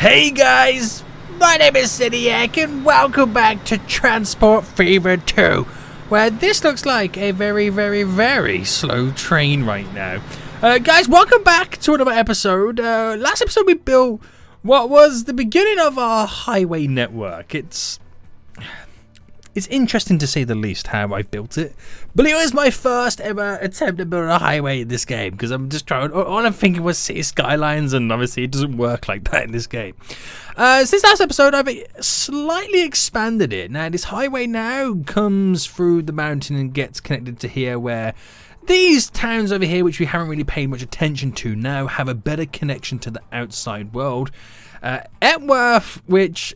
Hey guys, my name is Cidiac and welcome back to Transport Fever 2, where this looks like a very slow train right now. Guys, welcome back to another episode. Last episode we built what was the beginning of our highway network. It's interesting to say the least how I built it, but it was my first ever attempt to build a highway in this game because I'm just trying. All I'm thinking was city skylines, and obviously it doesn't work like that in this game. Since last episode, I've slightly expanded it. Now this highway now comes through the mountain and gets connected to here, where these towns over here, which we haven't really paid much attention to, now have a better connection to the outside world. Etworth, which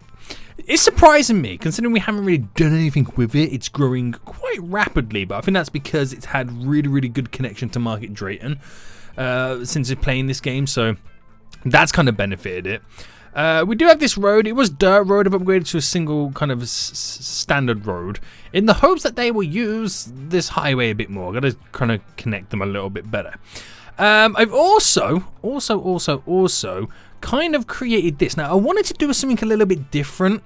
it's surprising me, considering we haven't really done anything with it. It's growing quite rapidly, but I think that's because it's had really good connection to Market Drayton since it's playing this game, so that's kind of benefited it. We do have this road. It was dirt road. I've upgraded to a single kind of standard road in the hopes that they will use this highway a bit more. Got to kind of connect them a little bit better. I've also kind of created this. Now I wanted to do something a little bit different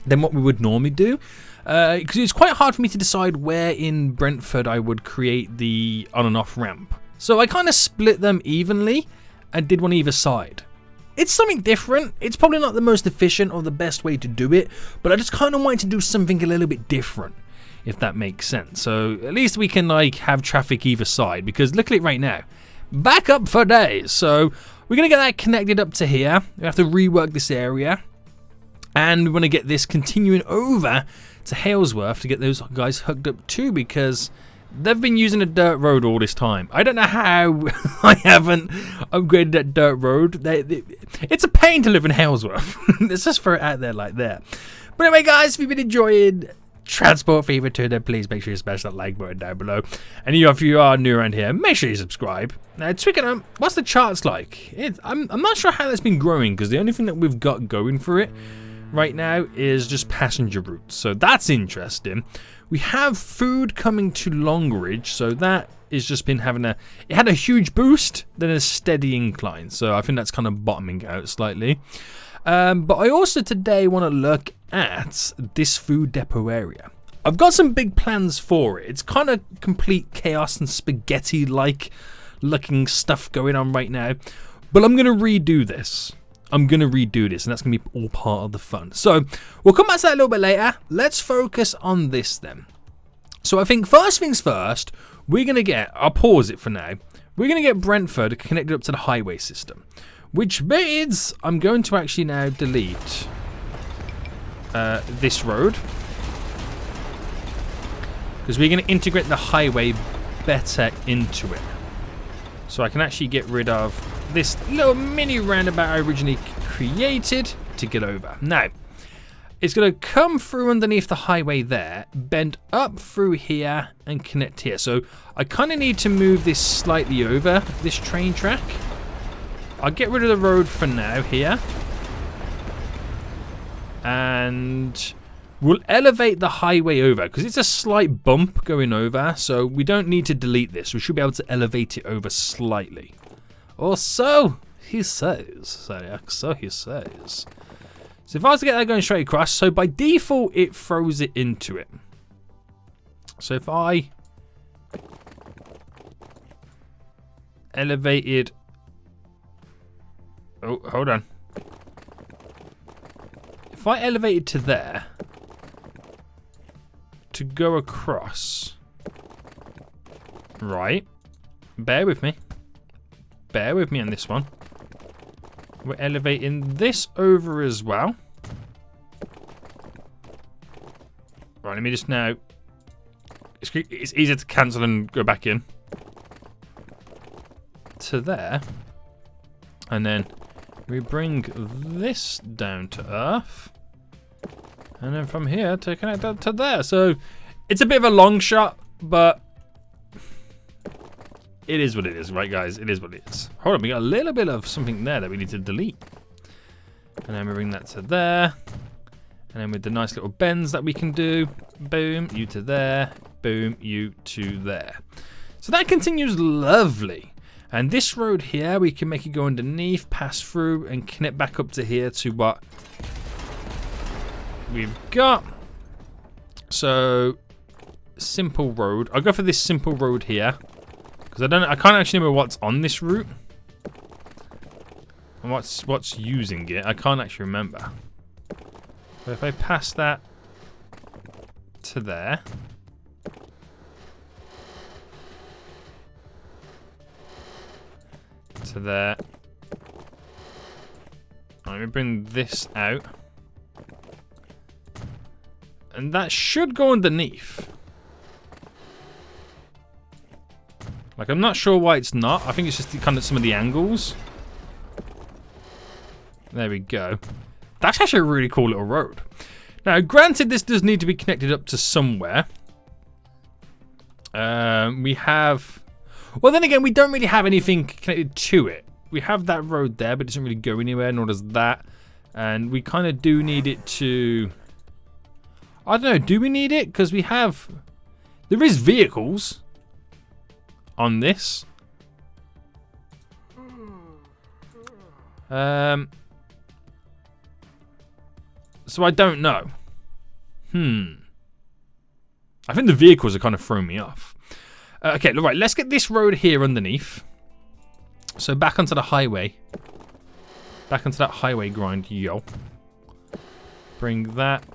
than what we would normally do, because it's quite hard for me to decide where in Brentford I would create the on and off ramp. So I kind of split them evenly and did one either side. It's something different. It's probably not the most efficient or the best way to do it, but I just kind of wanted to do something a little bit different, if that makes sense. So at least we can like have traffic either side, because look at it right now. Back up for days. So we're going to get that connected up to here. We have to rework this area. And we want to get this continuing over to Halesworth to get those guys hooked up too, because they've been using a dirt road all this time. I don't know how I haven't upgraded that dirt road. It's a pain to live in Halesworth. Let's just throw it out there like that. But anyway, guys, if you've been enjoying Transport Fever 2, then please make sure you smash that like button down below. And if you are new around here, make sure you subscribe. Now, Twickenham, what's the charts like? I'm not sure how that's been growing, because the only thing that we've got going for it right now is just passenger routes. So that's interesting. We have food coming to Longridge, so that is just been having it had a huge boost, then a steady incline. So I think that's kind of bottoming out slightly. But I also today want to look at this food depot area. I've got some big plans for it. It's kind of complete chaos and spaghetti-like looking stuff going on right now. But I'm going to redo this. And that's going to be all part of the fun. So we'll come back to that a little bit later. Let's focus on this then. So I think first things first, we're going to get, I'll pause it for now. We're going to get Brentford connected up to the highway system, which means I'm going to actually now delete this road, because we're going to integrate the highway better into it. So I can actually get rid of this little mini roundabout I originally created to get over. Now, it's going to come through underneath the highway there, bend up through here and connect here. So I kind of need to move this slightly over, this train track. I'll get rid of the road for now here. And we'll elevate the highway over, because it's a slight bump going over, so we don't need to delete this. We should be able to elevate it over slightly. Or so he says. So he says. So if I was to get that going straight across, so by default it throws it into it. So if I elevated... Oh, hold on. If I elevated to there, to go across, right, bear with me on this one. We're elevating this over as well. Right, let me just now, it's easier to cancel and go back in to there, and then we bring this down to earth, and then from here to connect that to there. So it's a bit of a long shot, but it is what it is, right guys? It is what it is. Hold on, we got a little bit of something there that we need to delete. And then we bring that to there. And then with the nice little bends that we can do, boom, you to there, boom, you to there. So that continues lovely. And this road here, we can make it go underneath, pass through, and connect back up to here to what we've got. So, simple road. I'll go for this simple road here. Because I can't actually remember what's on this route. And what's using it. I can't actually remember. But if I pass that to there. To there. Let me bring this out. And that should go underneath. Like, I'm not sure why it's not. I think it's just kind of some of the angles. There we go. That's actually a really cool little road. Now, granted, this does need to be connected up to somewhere. We have... Well, then again, we don't really have anything connected to it. We have that road there, but it doesn't really go anywhere, nor does that. And we kind of do need it to... I don't know, do we need it? Because we have... There is vehicles on this. So I don't know. I think the vehicles are kind of throwing me off. Okay, right, let's get this road here underneath. So back onto the highway. Back onto that highway grind, yo. Bring that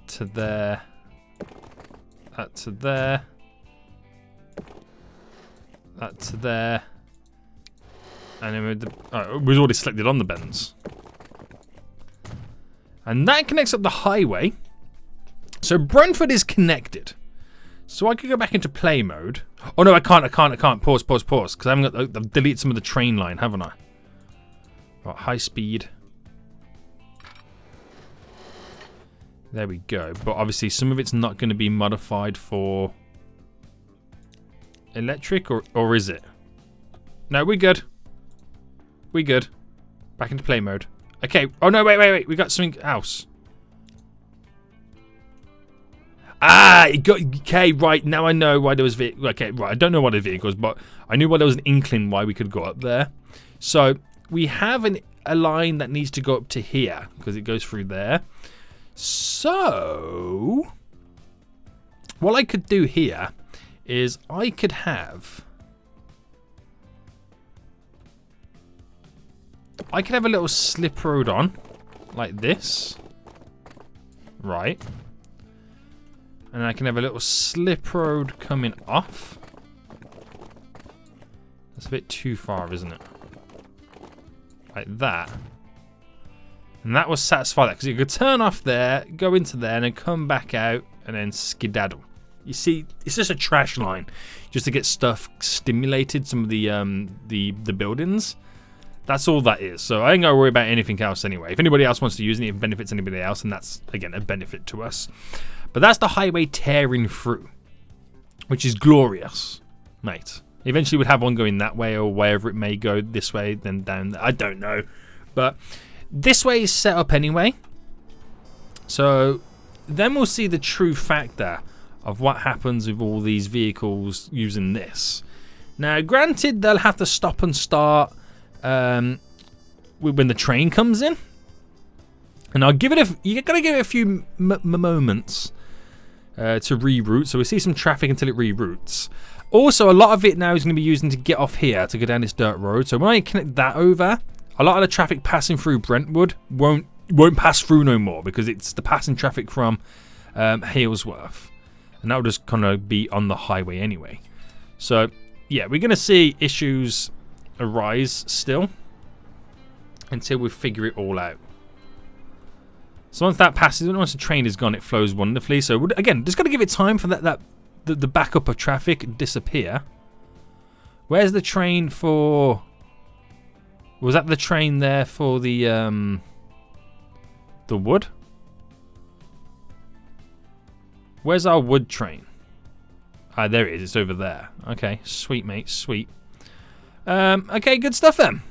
to there. That to there. That to there. And then with the... Oh, it was already selected on the bends. And that connects up the highway. So Brentford is connected. So I could go back into play mode. Oh no, I can't. Pause. Because I've deleted some of the train line, haven't I? Right, high speed. There we go. But obviously some of it's not going to be modified for electric, or is it? No, we're good. We're good. Back into play mode. Okay. Oh no, wait. We got something else. Ah, it got... Okay, right. Now I know why there was... Okay, right. I don't know what the vehicle was, but I knew why there was an inkling why we could go up there. So, we have a line that needs to go up to here, because it goes through there. So, what I could do here is I could have... I could have a little slip road on, like this. Right. And I can have a little slip road coming off. That's a bit too far, isn't it? Like that. And that will satisfy that, because you could turn off there, go into there, and then come back out, and then skedaddle. You see, it's just a trash line, just to get stuff stimulated, some of the buildings. That's all that is. So I ain't got to worry about anything else anyway. If anybody else wants to use it, it benefits anybody else, and that's, again, a benefit to us. But that's the highway tearing through, which is glorious, mate. Eventually we'd have one going that way, or wherever it may go, this way, then down there. I don't know. But this way is set up anyway. So then we'll see the true factor of what happens with all these vehicles using this. Now, granted, they'll have to stop and start when the train comes in. And I'll give it you gotta give it a few moments to reroute. So we see some traffic until it reroutes. Also, a lot of it now is going to be using to get off here to go down this dirt road. So when I connect that over, a lot of the traffic passing through Brentwood won't pass through no more, because it's the passing traffic from Halesworth, and that will just kind of be on the highway anyway. So yeah, we're going to see issues arise still until we figure it all out. So once that passes, once the train is gone, it flows wonderfully. So again, just got to give it time for the backup of traffic disappear. Where's the train for? Was that the train there for the wood? Where's our wood train? Ah, there it is. It's over there. Okay, sweet mate, sweet. Okay, good stuff then.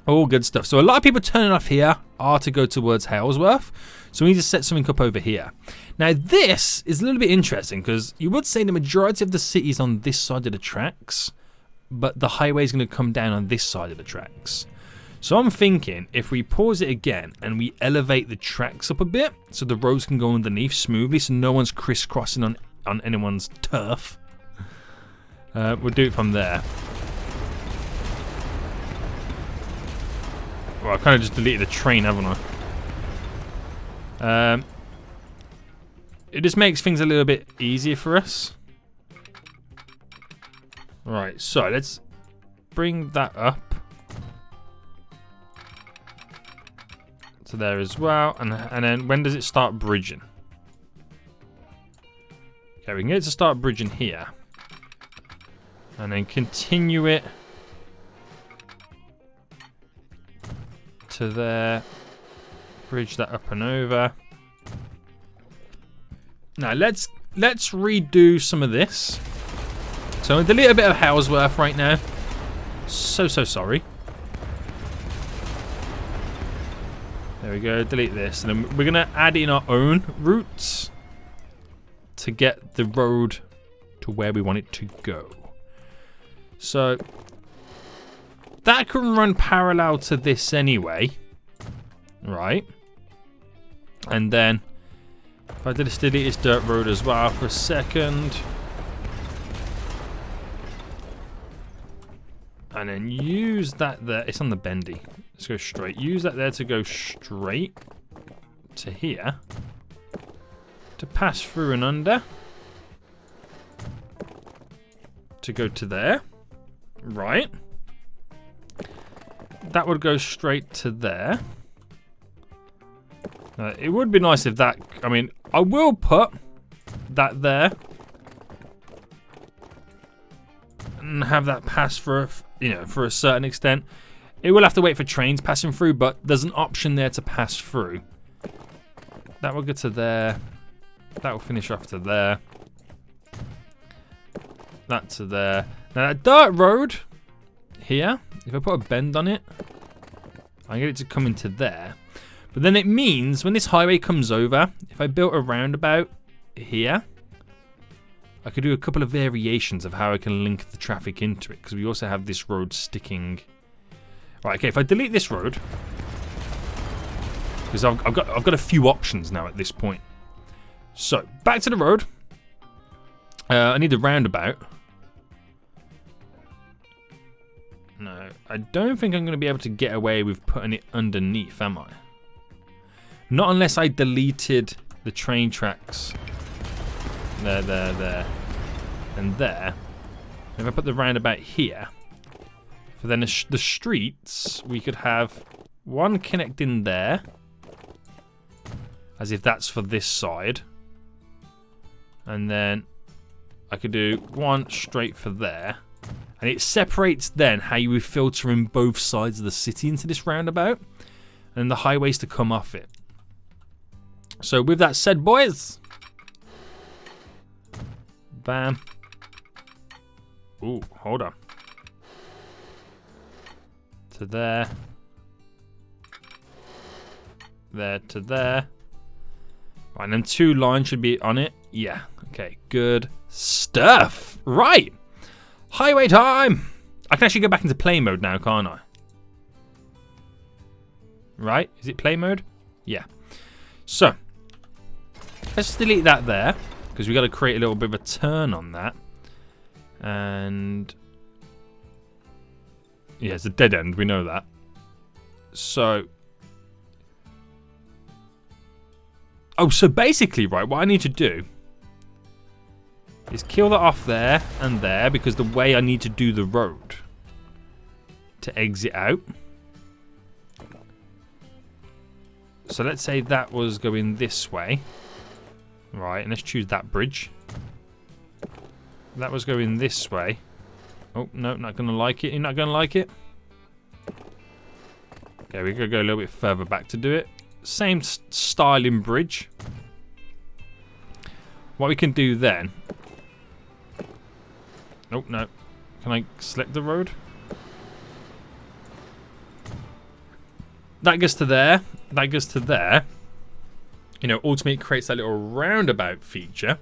All good stuff. So a lot of people turning off here are to go towards Halesworth. So we need to set something up over here. Now this is a little bit interesting, because you would say the majority of the cities on this side of the tracks but the highway is going to come down on this side of the tracks. So I'm thinking if we pause it again and we elevate the tracks up a bit so the roads can go underneath smoothly so no one's crisscrossing on anyone's turf. We'll do it from there. Well, I kind of just deleted the train, haven't I? It just makes things a little bit easier for us. Right, so let's bring that up to there as well, and then when does it start bridging? Okay, we can get it to start bridging here, and then continue it to there, bridge that up and over. Now let's redo some of this. So I'm going to delete a bit of Halesworth right now. So sorry. There we go, delete this. And then we're going to add in our own routes to get the road to where we want it to go. So that can run parallel to this anyway. Right. And then if I did delete this dirt road as well for a second. And then use that there. It's on the bendy. Let's go straight. Use that there to go straight to here. To pass through and under. To go to there. Right. That would go straight to there. It would be nice if that... I mean, I will put that there. And have that pass for, for a certain extent. It will have to wait for trains passing through, but there's an option there to pass through. That will get to there. That will finish off to there. That to there. Now that dirt road here, if I put a bend on it, I get it to come into there. But then it means when this highway comes over, if I built a roundabout here, I could do a couple of variations of how I can link the traffic into it, because we also have this road sticking. Right, okay, if I delete this road, because I've got a few options now at this point. So back to the road. I need the roundabout. No, I don't think I'm going to be able to get away with putting it underneath, am I? Not unless I deleted the train tracks. There, and there. If I put the roundabout here, for then the streets, we could have one connecting there, as if that's for this side, and then I could do one straight for there, and it separates then how you would filter in both sides of the city into this roundabout, and the highways to come off it. So with that said, boys, bam. Ooh, hold on. To there. There to there. Right, and then 2 lines should be on it. Yeah, okay, good stuff. Right, highway time. I can actually go back into play mode now, can't I? Right, is it play mode? Yeah. So, let's delete that there, because we've got to create a little bit of a turn on that. And yeah, it's a dead end, we know that. So, so basically, right, what I need to do is kill that off there and there, because the way I need to do the road to exit out. So let's say that was going this way. Right, and let's choose that bridge. That was going this way. Oh, no, not going to like it. You're not going to like it? Okay, we're going to go a little bit further back to do it. Same styling bridge. What we can do then... Oh, no. Can I select the road? That goes to there. That goes to there. Ultimately it creates that little roundabout feature.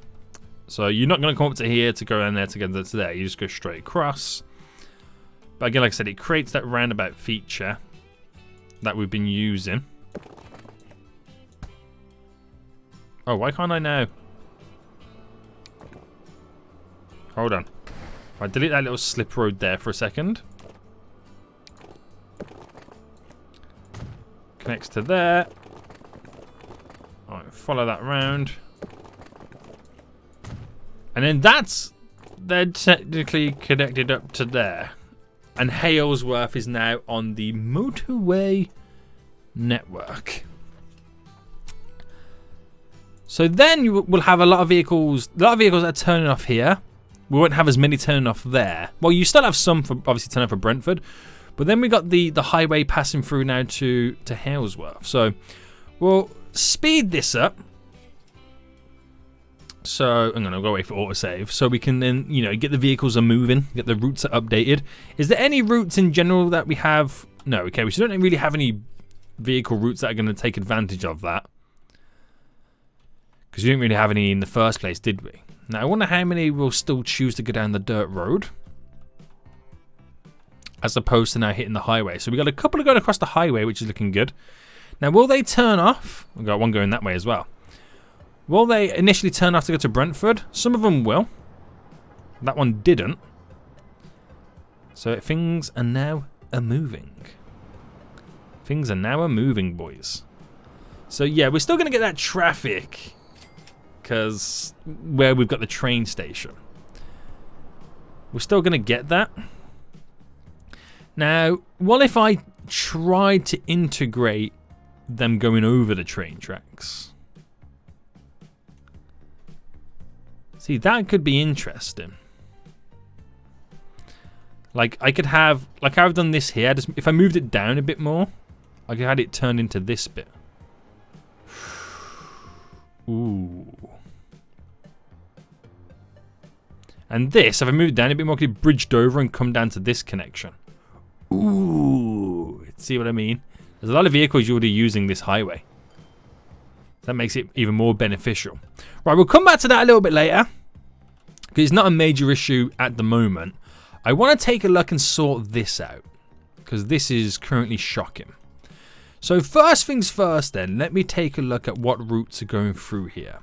So you're not going to come up to here to go down there to get to there. You just go straight across. But again, like I said, it creates that roundabout feature that we've been using. Oh, why can't I now? Hold on. Right, delete that little slip road there for a second. Connects to there. Alright, follow that round. And then they're technically connected up to there. And Halesworth is now on the motorway network. So then you will have a lot of vehicles that are turning off here. We won't have as many turning off there. Well, you still have some for obviously turning off for Brentford. But then we got the highway passing through now to Halesworth. So we'll speed this up. So I'm gonna go away for autosave, so we can then, you know, get the vehicles are moving, get the routes are updated. Is there any routes in general that we have? No, okay, we don't really have any vehicle routes that are going to take advantage of that, because we didn't really have any in the first place, did we? Now I wonder how many will still choose to go down the dirt road as opposed to now hitting the highway. So we got a couple going across the highway, which is looking good. Now will they turn off? We've got one going that way as well. Will they initially turn off to go to Brentford? Some of them will. That one didn't. So things are now moving. Things are now moving, boys. So yeah, we're still going to get that traffic, because where we've got the train station. We're still going to get that. Now, what if I tried to integrate them going over the train tracks? See, that could be interesting. Like, I could have, like I've done this here, just, if I moved it down a bit more, I could have it turned into this bit. Ooh. And this, if I moved it down a bit more, could be bridged over and come down to this connection. Ooh. See what I mean? There's a lot of vehicles you're already using this highway. That makes it even more beneficial. Right, we'll come back to that a little bit later, because it's not a major issue at the moment. I want to take a look and sort this out, because this is currently shocking. So first things first then, let me take a look at what routes are going through here.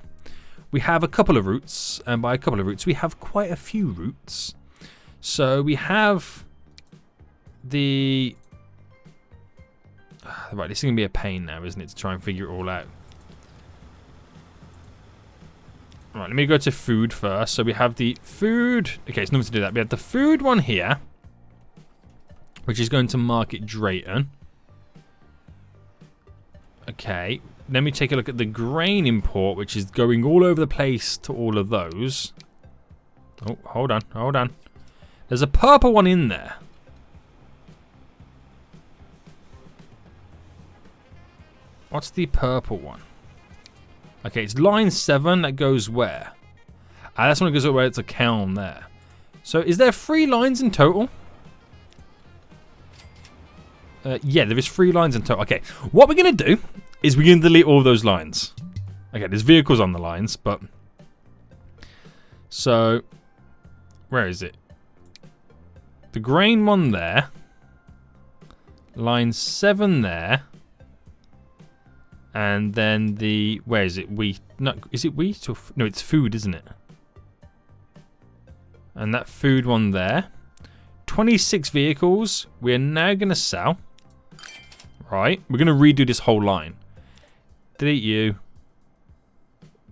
We have a couple of routes, and by a couple of routes, we have quite a few routes. So we have the... Right, this is going to be a pain now, isn't it, to try and figure it all out. Right, let me go to food first. So we have the food. Okay, it's nothing to do that. We have the food one here, which is going to Market Drayton. Okay, let me take a look at the grain import, which is going all over the place to all of those. Oh, hold on, hold on. There's a purple one in there. What's the purple one? Okay, it's line 7 that goes where? That's one that goes where it's a Kelm there. So is there 3 lines in total? Yeah, there is 3 lines in total. Okay, what we're going to do is we're going to delete all those lines. Okay, there's vehicles on the lines, but... So, where is it? The grain one there. Line 7 there. And then the... Where is it? Wheat. No, is it wheat or... No, it's food, isn't it? And that food one there. 26 vehicles. We're now going to sell. Right. We're going to redo this whole line. Delete you.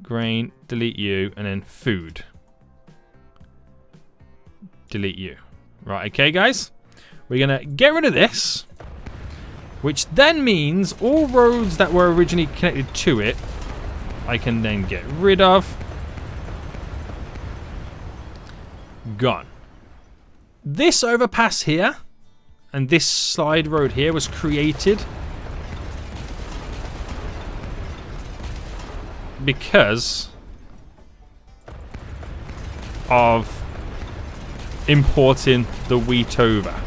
Grain. Delete you. And then food. Delete you. Right. Okay, guys. We're going to get rid of this. Which then means all roads that were originally connected to it, I can then get rid of. Gone. This overpass here and this slide road here was created because of importing the wheat over.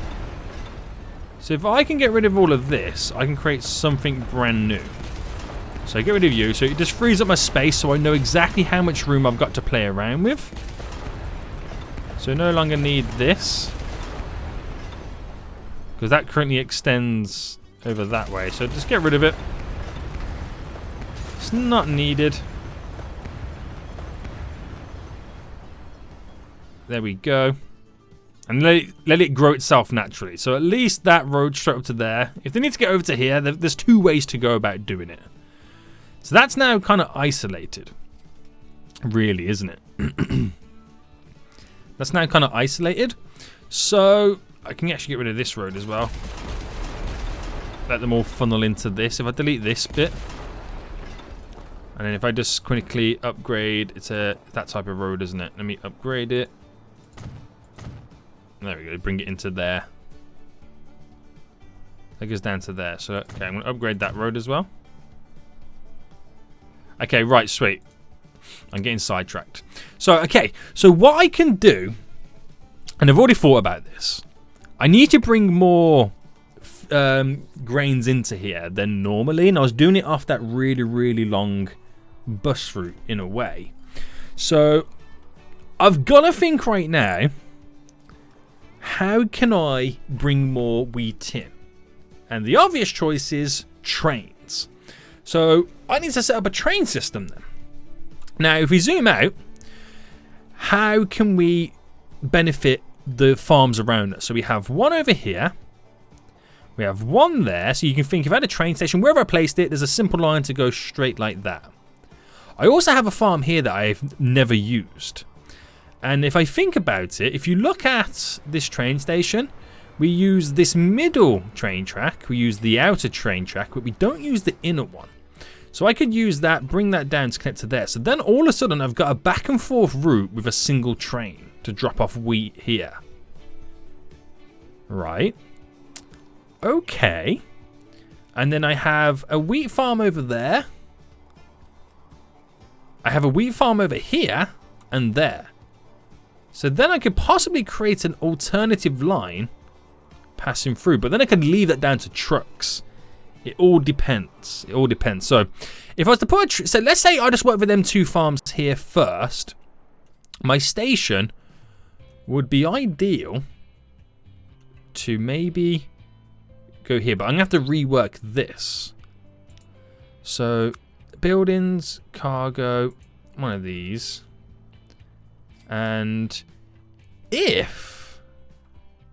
So if I can get rid of all of this, I can create something brand new. So get rid of you. So it just frees up my space so I know exactly how much room I've got to play around with. So no longer need this. because that currently extends over that way. So just get rid of it. It's not needed. There we go. And let it grow itself naturally. So at least that road straight up to there. If they need to get over to here, there's 2 ways to go about doing it. So that's now kind of isolated. Really, isn't it? That's now kind of isolated. So I can actually get rid of this road as well. Let them all funnel into this. If I delete this bit. And then if I just quickly upgrade, it's that type of road, isn't it? Let me upgrade it. There we go, bring it into there. That goes down to there. So, okay, I'm going to upgrade that road as well. Okay, right, sweet. I'm getting sidetracked. So, okay, so what I can do, and I've already thought about this, I need to bring more grains into here than normally, and I was doing it off that really, really long bus route in a way. So, I've got to think right now, how can I bring more wheat in? And the obvious choice is trains. So I need to set up a train system then. Now, if we zoom out, how can we benefit the farms around us? So we have one over here. We have one there. So you can think if I had a train station, wherever I placed it, there's a simple line to go straight like that. I also have a farm here that I've never used. And if I think about it, if you look at this train station, we use this middle train track, we use the outer train track, but we don't use the inner one. So I could use that, bring that down to connect to there. So then all of a sudden I've got a back and forth route with a single train to drop off wheat here. Right. Okay. And then I have a wheat farm over there. I have a wheat farm over here and there. So then I could possibly create an alternative line passing through, but then I could leave that down to trucks. It all depends. It all depends. So if I was to put so let's say I just work with them 2 farms here first. My station would be ideal to maybe go here, but I'm going to have to rework this. So buildings, cargo, one of these. And if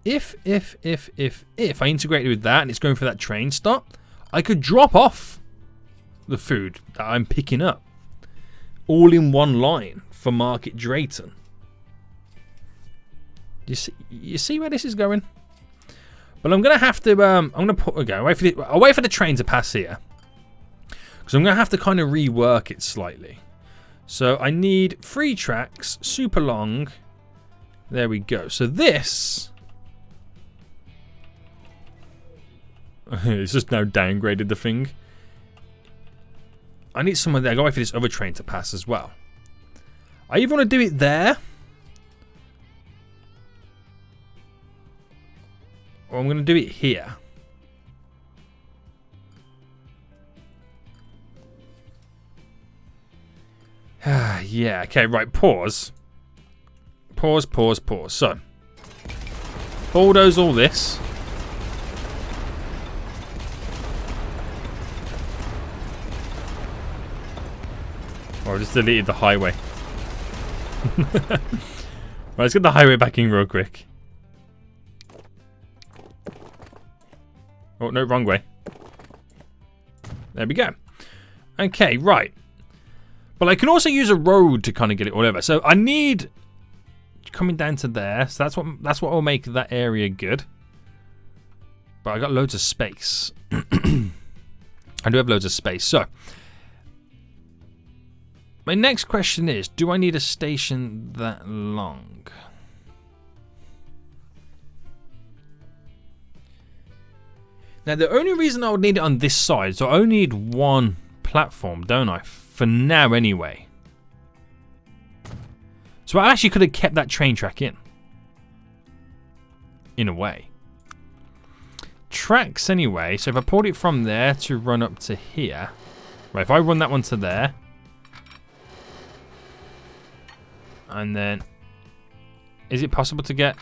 I integrate it with that and it's going for that train stop, I could drop off the food that I'm picking up all in one line for Market Drayton. You see where this is going? But I'm gonna have to I'm gonna put I'll wait for the train to pass here, because I'm gonna have to kind of rework it slightly. So I need 3 tracks, super long. There we go. So this it's just now downgraded the thing. I need someone there. I gotta wait for this other train to pass as well. I either want to do it there, or I'm gonna do it here. Yeah, okay, right, pause. Pause. So, bulldoze all this. Oh, I just deleted the highway. Right, let's get the highway back in real quick. Oh, no, wrong way. There we go. Okay, right. But I can also use a road to kind of get it all over. So I need coming down to there. So that's what will make that area good. But I got loads of space. I do have loads of space. So my next question is, do I need a station that long? Now the only reason I would need it on this side, so I only need one platform, don't I? For now anyway. So I actually could have kept that train track in a way. Tracks anyway, so if I pulled it from there to run up to here, right, if I run that one to there, and then is it possible to get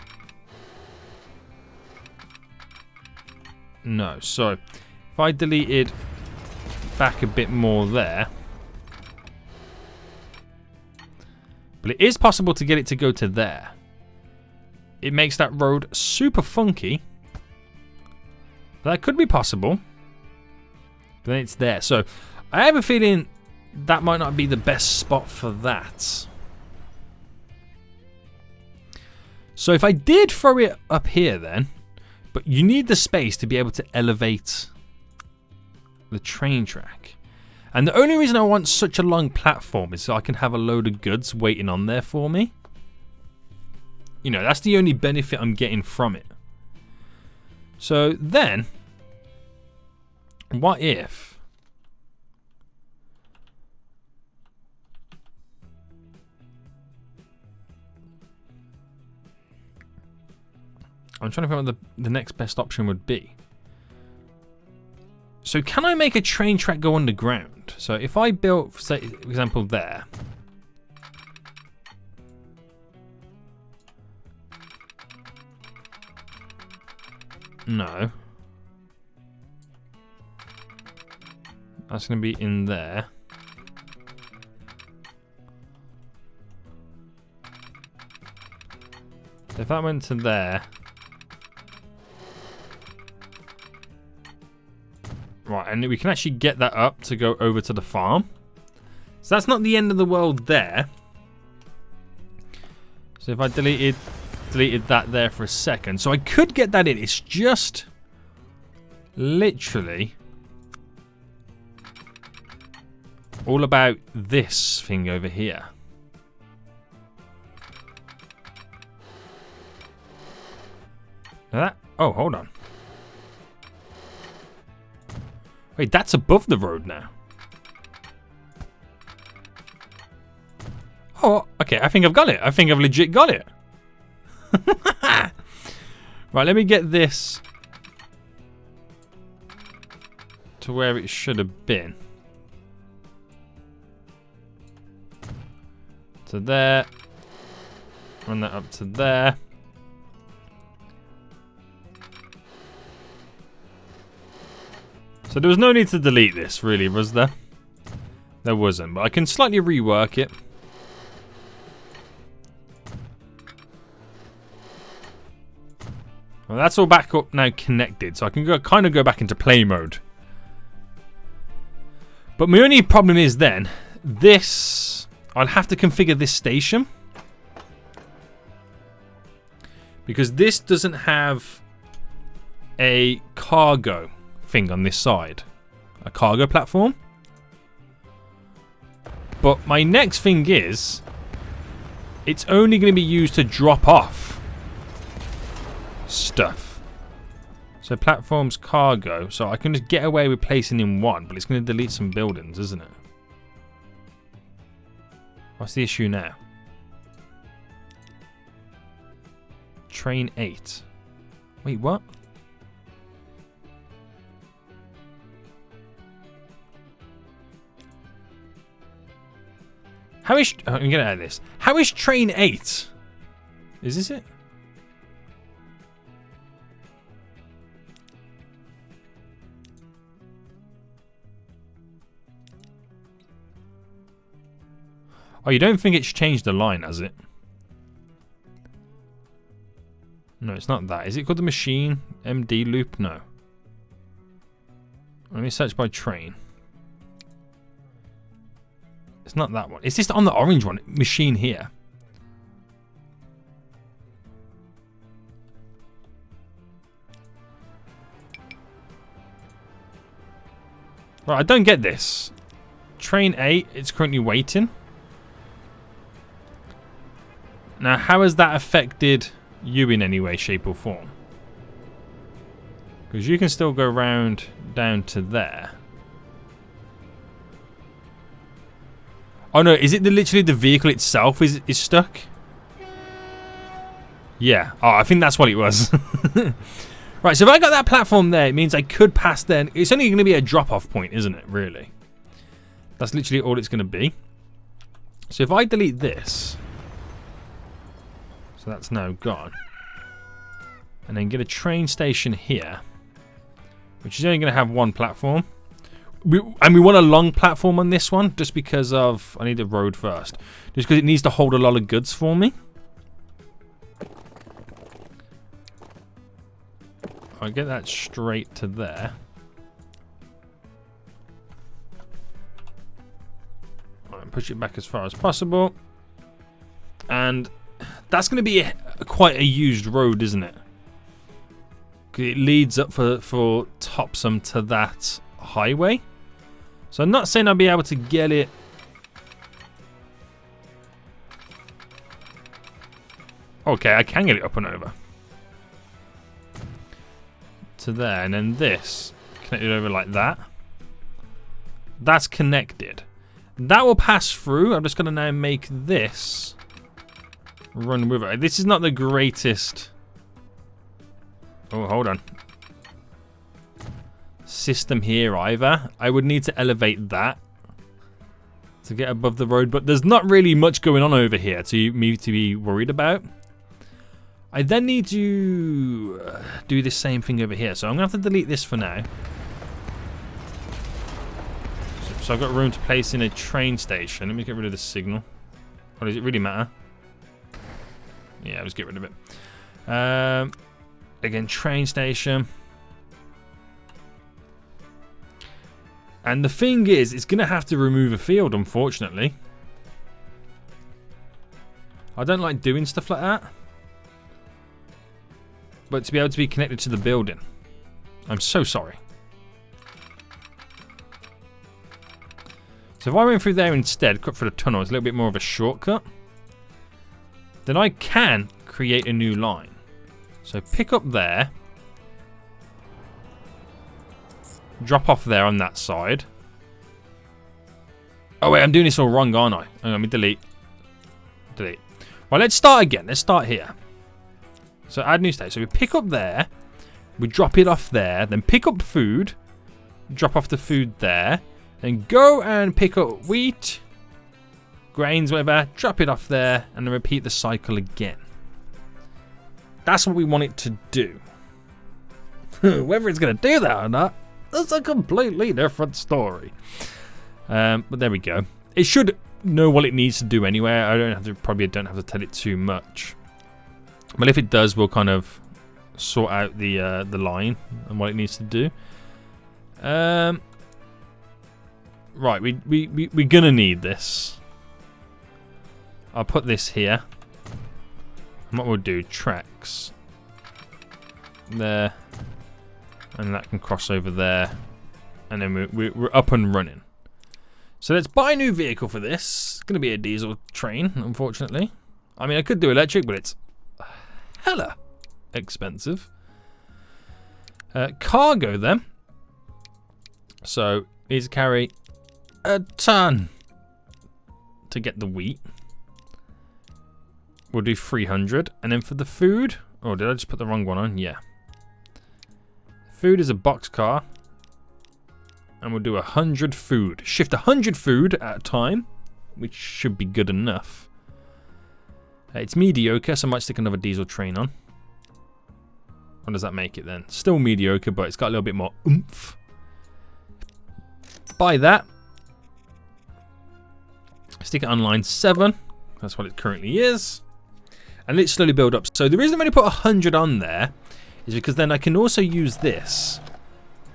No. So if I deleted back a bit more there. But it is possible to get it to go to there. It makes that road super funky. That could be possible. But then it's there. So I have a feeling that might not be the best spot for that. So if I did throw it up here then, but you need the space to be able to elevate the train track. And the only reason I want such a long platform is so I can have a load of goods waiting on there for me. You know, that's the only benefit I'm getting from it. So then, what if I'm trying to figure out what the next best option would be. So can I make a train track go underground? So if I built, say, for example, there. No. That's going to be in there. So if that went to there. Right, and we can actually get that up to go over to the farm. So that's not the end of the world there. So if I deleted that there for a second. So I could get that in. It's just literally all about this thing over here. Now that, oh, hold on. Wait, that's above the road now. Oh, okay. I think I've got it. I think I've legit got it. Right, let me get this to where it should have been. To there. Run that up to there. So there was no need to delete this, really, was there? There wasn't, but I can slightly rework it. Well, that's all back up now connected, so I can kind of go back into play mode. But my only problem is then, this, I'll have to configure this station. Because this doesn't have a cargo thing on this side. A cargo platform. But my next thing is, it's only going to be used to drop off stuff. So platforms, cargo. So I can just get away with placing in one, but it's going to delete some buildings, isn't it? What's the issue now? Train 8. Wait, what? How is... Oh, I'm get out of this. How is train 8? Is this it? Oh, you don't think it's changed the line, has it? No, it's not that. Is it called the machine? MD loop? No. Let me search by train. It's not that one. It's just on the orange one. Machine here. Right, I don't get this. Train 8, it's currently waiting. Now, how has that affected you in any way, shape or form? Because you can still go round down to there. Oh no, is it literally the vehicle itself is stuck? Yeah. Oh, I think that's what it was. Right, so if I got that platform there, it means I could pass there. It's only going to be a drop-off point, isn't it, really? That's literally all it's going to be. So if I delete this... So that's now gone. And then get a train station here. which is only going to have one platform. And we want a long platform on this one, just because of... I need the road first. Just because it needs to hold a lot of goods for me. I'll get that straight to there. Right, push it back as far as possible. And that's going to be quite a used road, isn't it? It leads up for Topsome to that highway. So I'm not saying I'll be able to get it. Okay, I can get it up and over. To there, and then this connected over like that. That's connected. That will pass through. I'm just going to now make this run with it. This is not the greatest... Oh, hold on. System here either. I would need to elevate that to get above the road, but there's not really much going on over here to me to be worried about. I then need to do the same thing over here, so I'm going to have to delete this for now. So I've got room to place in a train station. Let me get rid of the signal. Or does it really matter? Yeah, I'll just get rid of it. Again, train station. And the thing is, it's going to have to remove a field, unfortunately. I don't like doing stuff like that. But to be able to be connected to the building. I'm so sorry. So if I went through there instead, cut through the tunnel, it's a little bit more of a shortcut. Then I can create a new line. So pick up there. Drop off there on that side. Oh wait, I'm doing this all wrong, aren't I? Hang on, let me delete. Delete. Well, let's start again. Let's start here. So add new state. So we pick up there. We drop it off there. Then pick up food. Drop off the food there. Then go and pick up wheat. Grains, whatever. Drop it off there. And then repeat the cycle again. That's what we want it to do. Whether it's going to do that or not, that's a completely different story. But there we go. It should know what it needs to do anyway. I probably don't have to tell it too much. But if it does, we'll kind of sort out the line and what it needs to do. Right, we're gonna need this. I'll put this here. And what we'll do, tracks there, and that can cross over there, and then we're up and running. So let's buy a new vehicle for this. It's gonna be a diesel train, unfortunately. I mean, I could do electric, but it's hella expensive. Cargo then. So needs to carry a ton to get the wheat. We'll do 300, and then for the food. Oh, did I just put the wrong one on? Yeah. Food is a box car, and we'll do 100 food. Shift 100 food at a time, which should be good enough. It's mediocre, so I might stick another diesel train on. What does that make it then? Still mediocre, but it's got a little bit more oomph. Buy that. Stick it on line 7. That's what it currently is. And let it slowly build up. So the reason I'm going to put 100 on there is because then I can also use this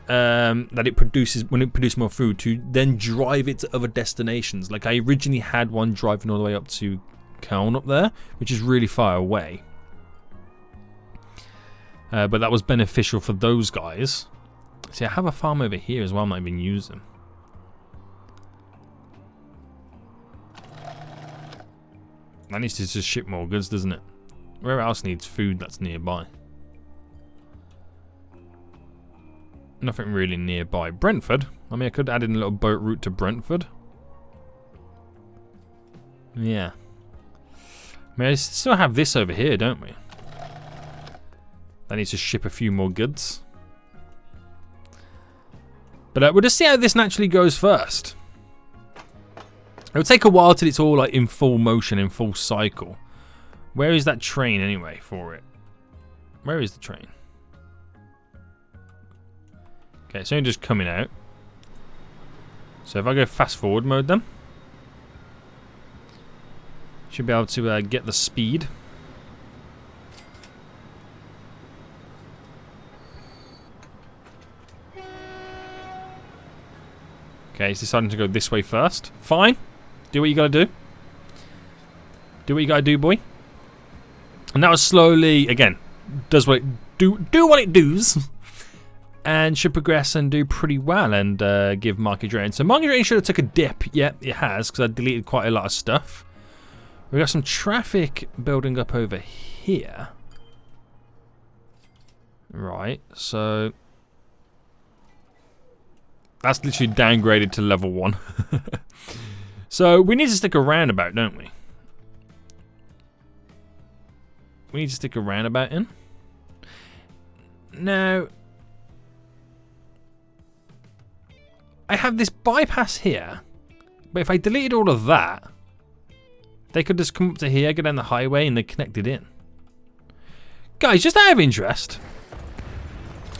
that it produces when it produces more food to then drive it to other destinations. Like I originally had one driving all the way up to Keln up there, which is really far away. But that was beneficial for those guys. See, I have a farm over here as well I'm not even using. That needs to just ship more goods, doesn't it? Where else needs food that's nearby? Nothing really nearby. Brentford? I mean, I could add in a little boat route to Brentford. Yeah. I mean, I still have this over here, don't we? That needs to ship a few more goods. But we'll just see how this naturally goes first. It will take a while till it's all like in full motion, in full cycle. Where is that train anyway for it? Where is the train? Okay, it's only just coming out. So if I go fast forward mode then, should be able to get the speed. Okay, he's deciding to go this way first. Fine. Do what you gotta do. Do what you gotta do, boy. And now slowly, again, does what it do what it does. And should progress and do pretty well and give market drain. So market drain should have took a dip. Yep, it has, because I deleted quite a lot of stuff. We've got some traffic building up over here. Right, so that's literally downgraded to level 1. So we need to stick a roundabout, don't we? We need to stick a roundabout in. Now, I have this bypass here, but if I deleted all of that, they could just come up to here, go down the highway, and they connect it in. Guys, just out of interest,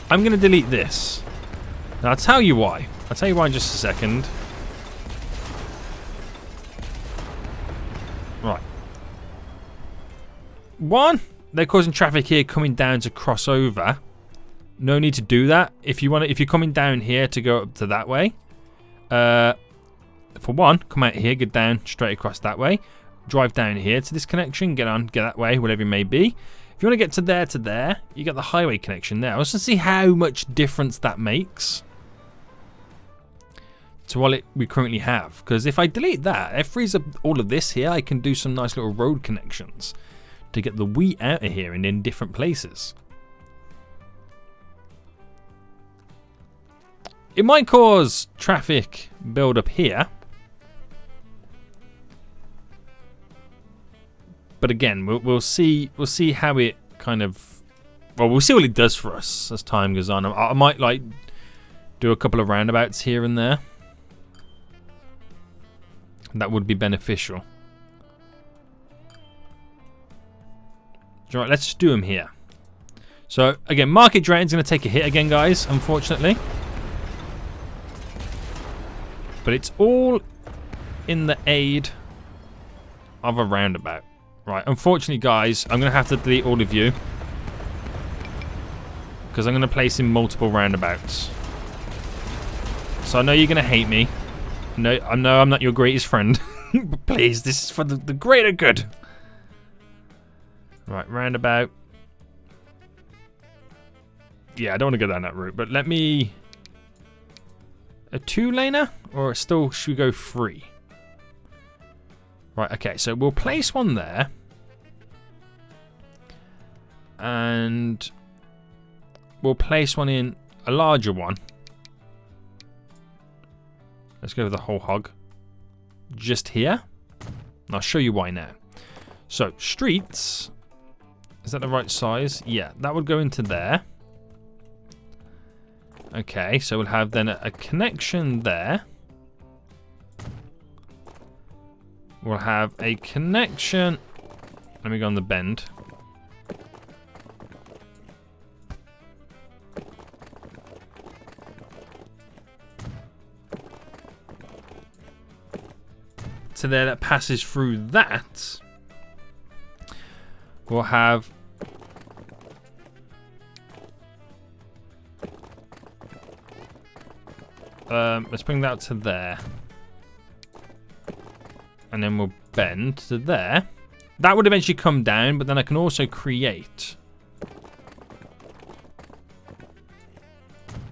I'm going to delete this. Now, I'll tell you why. I'll tell you why in just a second. Right. One, they're causing traffic here coming down to cross over. No need to do that. If you're coming down here to go up to that way, for one, come out here, get down straight across that way, drive down here to this connection, get that way, whatever it may be. If you want to get to there, you got the highway connection there. I was to see how much difference that makes to what we currently have. Because if I delete that, it frees up all of this here. I can do some nice little road connections to get the wheat out of here and in different places. It might cause traffic build up here. But again, we'll see how it kind of, well, we'll see what it does for us as time goes on. I might like do a couple of roundabouts here and there. That would be beneficial. Right, let's just do them here. So again, market drain's going to take a hit again, guys, unfortunately. But it's all in the aid of a roundabout. Right, unfortunately, guys, I'm going to have to delete all of you. Because I'm going to place in multiple roundabouts. So I know you're going to hate me. No, I know I'm not your greatest friend. But please, this is for the greater good. Right, roundabout. Yeah, I don't want to go down that route, but let me... A 2-laner? Or still should we go 3? Right, okay, so we'll place one there. And we'll place one in a larger one. Let's go with the whole hog. Just here. And I'll show you why now. So, streets. Is that the right size? Yeah, that would go into there. Okay, so we'll have then a connection there. We'll have a connection. Let me go on the bend. So there, that passes through that. We'll have let's bring that to there. And then we'll bend to there. That would eventually come down, but then I can also create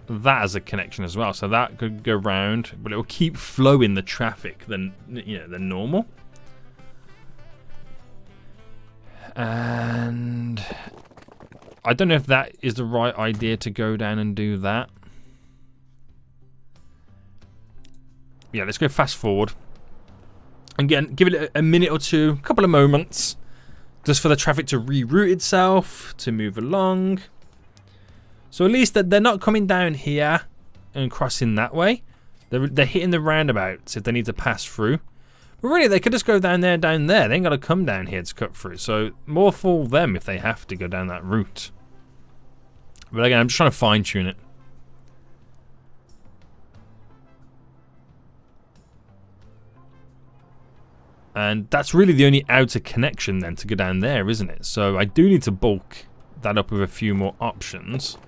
that as a connection as well. So that could go round, but it will keep flowing the traffic than normal. And I don't know if that is the right idea to go down and do that. Yeah, let's go fast forward. Again, give it a minute or two, a couple of moments, just for the traffic to reroute itself, to move along. So at least that they're not coming down here and crossing that way. They're hitting the roundabouts if they need to pass through. But really, they could just go down there, down there. They ain't got to come down here to cut through. So more for them if they have to go down that route. But again, I'm just trying to fine tune it. And that's really the only outer connection then to go down there, isn't it? So I do need to bulk that up with a few more options.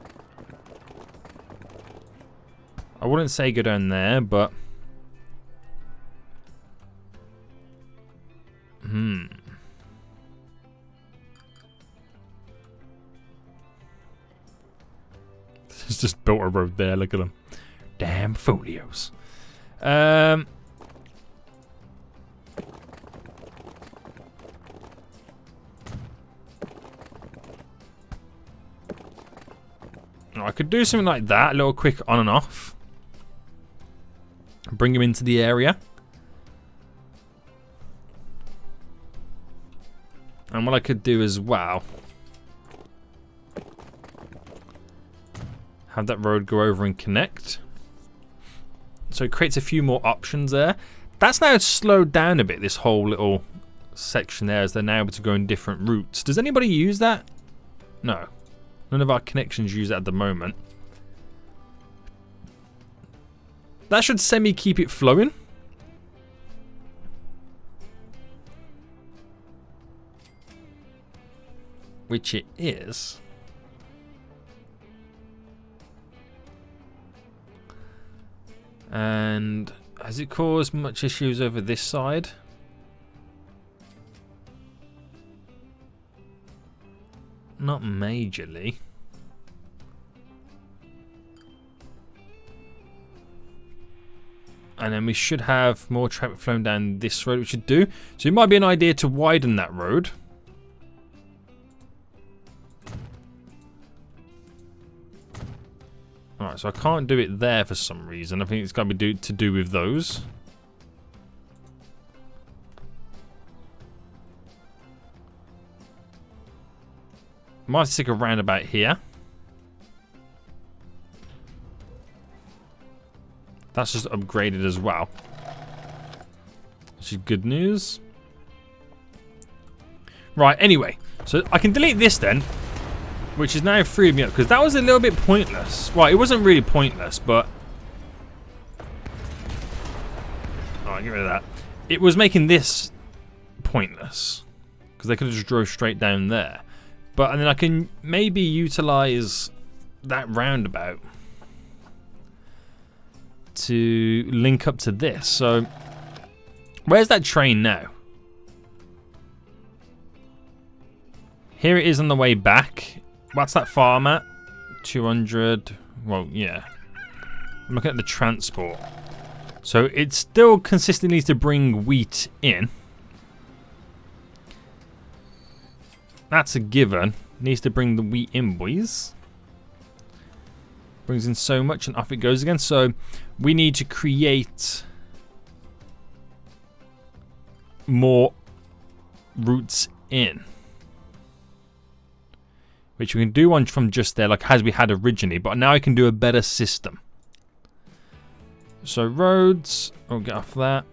I wouldn't say go down there, but... It's just built a road there, look at them. Damn folios. I could do something like that, a little quick on and off. Bring him into the area. And what I could do as well, have that road go over and connect. So it creates a few more options there. That's now slowed down a bit, this whole little section there, as they're now able to go in different routes. Does anybody use that? No. None of our connections use that at the moment. That should keep it flowing. Which it is. And has it caused much issues over this side? Not majorly. And then we should have more traffic flowing down this road, which should do. So it might be an idea to widen that road. Alright, so I can't do it there for some reason. I think it's got to be to do with those. Might have to stick a roundabout here. That's just upgraded as well. Which is good news. Right, anyway. So I can delete this then. Which is now freed me up. Because that was a little bit pointless. Well, it wasn't really pointless, but... Alright, get rid of that. It was making this pointless. Because they could have just drove straight down there. But and then I can maybe utilize that roundabout to link up to this. So where's that train now? Here it is on the way back. What's that farm at? 200. Well, yeah. I'm looking at the transport. So it still consistently needs to bring wheat in. That's a given. Needs to bring the wheat in, boys. Brings in so much and off it goes again. So we need to create more routes in. Which we can do one from just there, like as we had originally. But now I can do a better system. So roads. I'll get off that.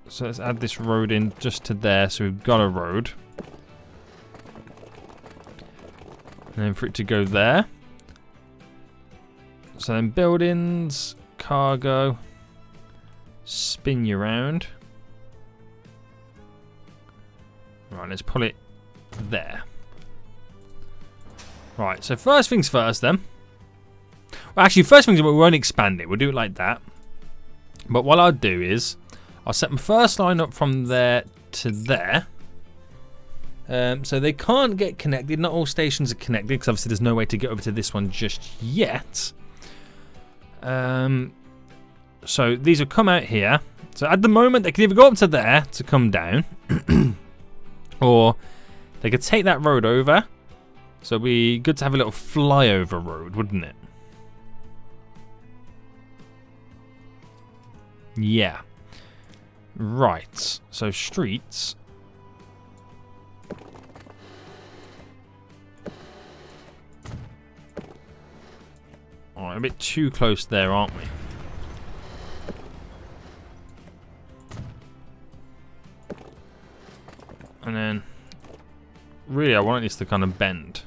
So let's add this road in just to there. So we've got a road. And then for it to go there. So then buildings, cargo, spin you around. Right, let's pull it there. Right, so first things first then. Well, actually, first things, we won't expand it. We'll do it like that. But what I'll do is, I'll set my first line up from there to there. So they can't get connected. Not all stations are connected because obviously there's no way to get over to this one just yet. So these will come out here. So at the moment they can either go up to there to come down, or they could take that road over. So it'd be good to have a little flyover road, wouldn't it? Yeah. Right. So streets. A bit too close there, aren't we? And then, really, I want this to kind of bend.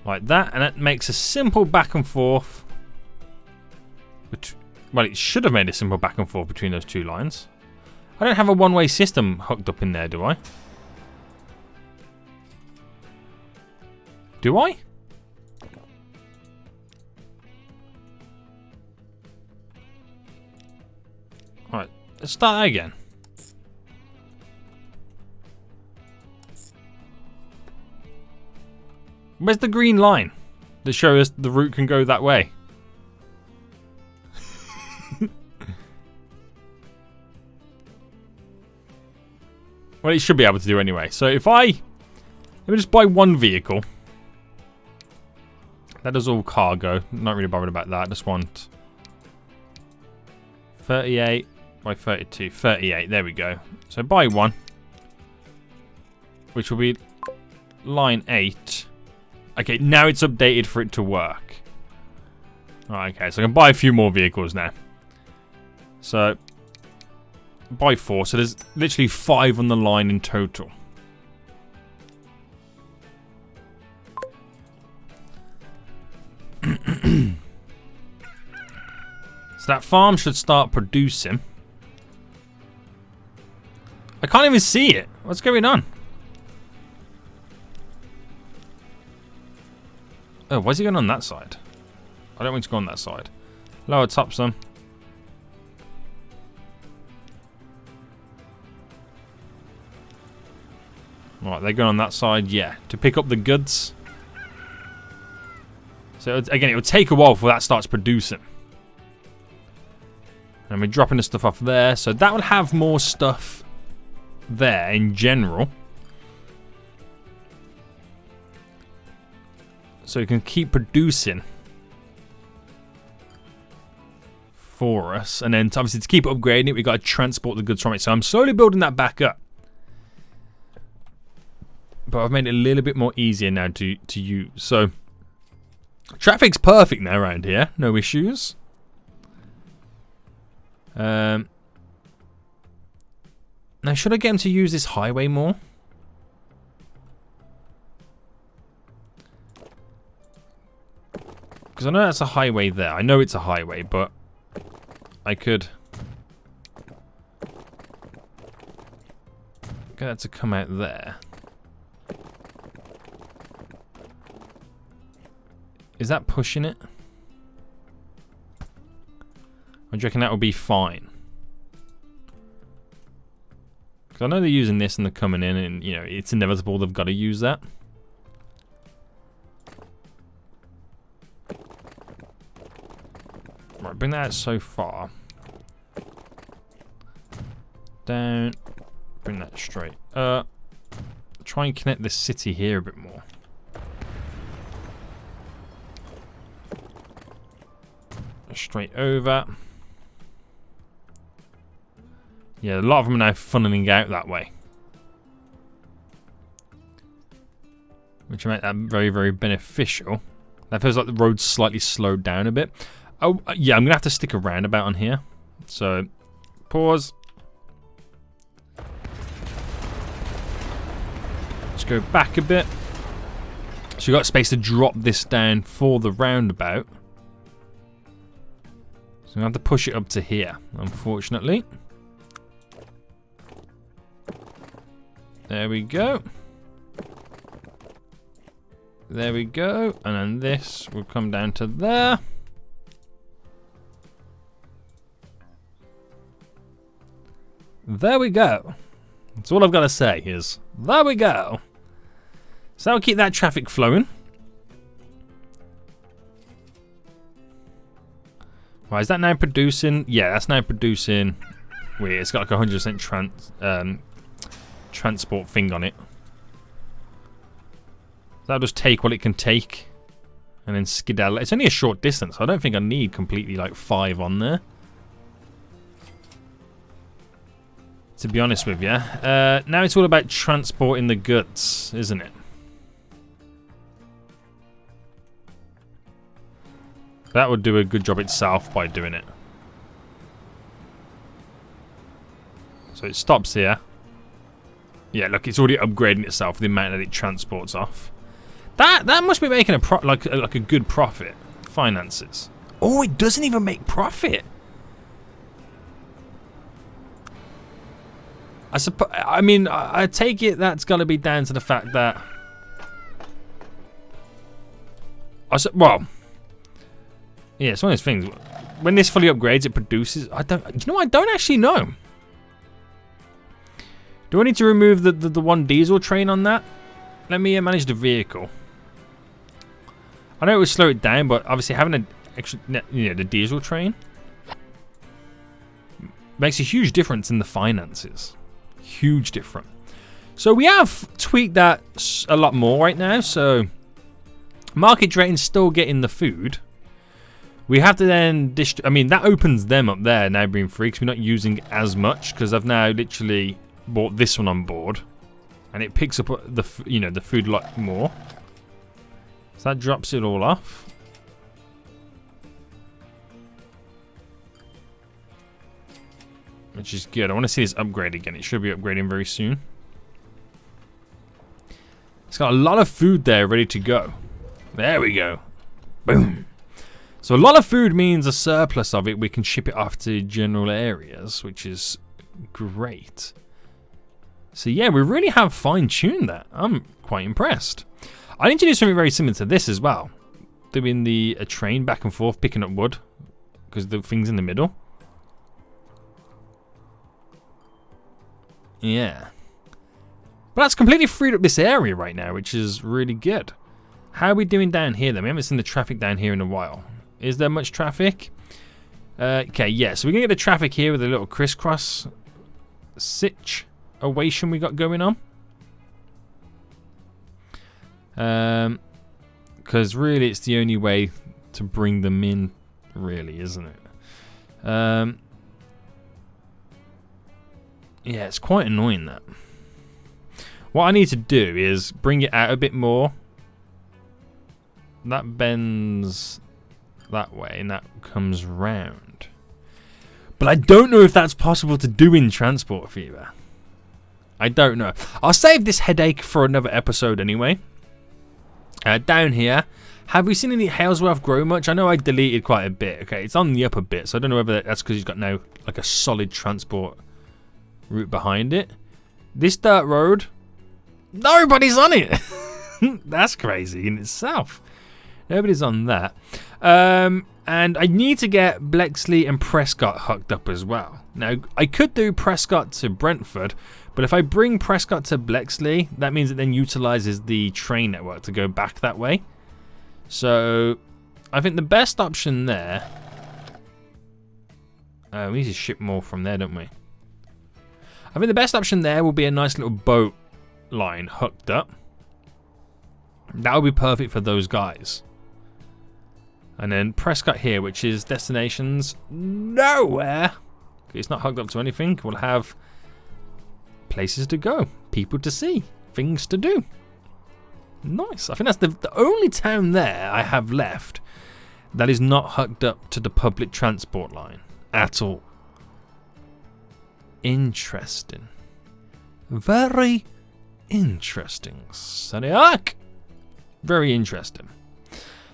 Like that, and that makes a simple back and forth. Well, it should have made a simple back and forth between those two lines. I don't have a one-way system hooked up in there, do I? Do I? Alright, let's start that again. Where's the green line that shows us the route can go that way? Well, it should be able to do anyway. So if let me just buy one vehicle. That does all cargo. Not really bothered about that. I just want 38 by 32. 38, there we go. So buy one. Which will be line 8. Okay, now it's updated for it to work. Right, okay, so I can buy a few more vehicles now. So buy 4, so there's literally 5 on the line in total. So that farm should start producing. I can't even see it. What's going on? Oh, why is he going on that side? I don't want to go on that side. Lower top some. Right, they're going on that side, yeah. To pick up the goods. So, again, it will take a while before that starts producing. And we're dropping the stuff off there. So, that will have more stuff there in general. So, it can keep producing for us. And then, obviously, to keep upgrading it, we've got to transport the goods from it. So, I'm slowly building that back up. But I've made it a little bit more easier now to use. So, traffic's perfect now around here. No issues. Now, should I get him to use this highway more? Because I know that's a highway there. I know it's a highway, but I could get that to come out there. Is that pushing it? Or do you reckon that will be fine? Because I know they're using this and they're coming in and, you know, it's inevitable they've got to use that. Right, bring that out so far. Down. Bring that straight up. Try and connect this city here a bit more. Straight over. Yeah, a lot of them are now funneling out that way, which will make that very, very beneficial. That feels like the road's slightly slowed down a bit. Oh, yeah, I'm going to have to stick a roundabout on here. So, pause. Let's go back a bit. So, you've got space to drop this down for the roundabout. So I'm going to have to push it up to here, unfortunately. There we go. There we go. And then this will come down to there. There we go. That's all I've got to say is, there we go. So I'll keep that traffic flowing. Right, is that now producing? Yeah, that's now producing. Weird, it's got like 100% transport thing on it. That'll just take what it can take and then skedaddle. It's only a short distance. I don't think I need completely like 5 on there, to be honest with you. Now it's all about transporting the goods, isn't it? That would do a good job itself by doing it. So it stops here. Yeah, look, it's already upgrading itself, the amount that it transports off. That must be making like a good profit. Finances. Oh, it doesn't even make profit. I mean, I take it that's got to be down to the fact that... well... Yeah, it's one of those things. When this fully upgrades, it produces... I don't actually know. Do I need to remove the one diesel train on that? Let me manage the vehicle. I know it would slow it down, but obviously having an extra, the diesel train makes a huge difference in the finances. Huge difference. So we have tweaked that a lot more right now. So market train's still getting the food. We have to then I mean, that opens them up there now being free because we're not using as much because I've now literally bought this one on board, and it picks up the the food a lot more. So that drops it all off. Which is good. I want to see this upgrade again. It should be upgrading very soon. It's got a lot of food there ready to go. There we go. Boom. So a lot of food means a surplus of it. We can ship it off to general areas, which is great. So yeah, we really have fine-tuned that. I'm quite impressed. I need to do something very similar to this as well. Doing a train back and forth, picking up wood, because the thing's in the middle. Yeah. But that's completely freed up this area right now, which is really good. How are we doing down here then? We haven't seen the traffic down here in a while. Is there much traffic? Okay, yeah, so we're going to get the traffic here with a little crisscross situation we got going on. Because really it's the only way to bring them in, really, isn't it? Yeah, it's quite annoying that. What I need to do is bring it out a bit more. That bends that way and that comes round. But I don't know if that's possible to do in Transport Fever. I don't know. I'll save this headache for another episode anyway. Down here, have we seen any Halesworth grow much? I know I deleted quite a bit. Okay, it's on the upper bit, so I don't know whether that's because he's got now like a solid transport route behind it. This dirt road, nobody's on it. That's crazy in itself. Nobody's on that. And I need to get Blexley and Prescott hooked up as well. Now, I could do Prescott to Brentford, but if I bring Prescott to Blexley, that means it then utilizes the train network to go back that way. So, I think the best option there... we need to ship more from there, don't we? I think the best option there will be a nice little boat line hooked up. That would be perfect for those guys. And then Prescott here, which is destinations nowhere. It's not hooked up to anything. We'll have places to go, people to see, things to do. Nice. I think that's the only town there I have left that is not hooked up to the public transport line at all. Interesting. Very interesting. Sunny Arc. Very interesting.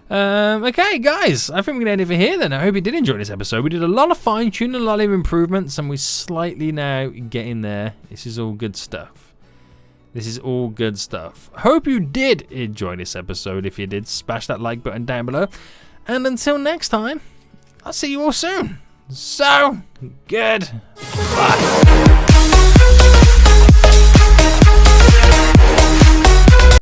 Okay, guys, I think we're going to end it for here then. I hope you did enjoy this episode. We did a lot of fine-tuning, a lot of improvements, and we're slightly now getting there. This is all good stuff. This is all good stuff. Hope you did enjoy this episode. If you did, smash that like button down below. And until next time, I'll see you all soon. So, good. Bye.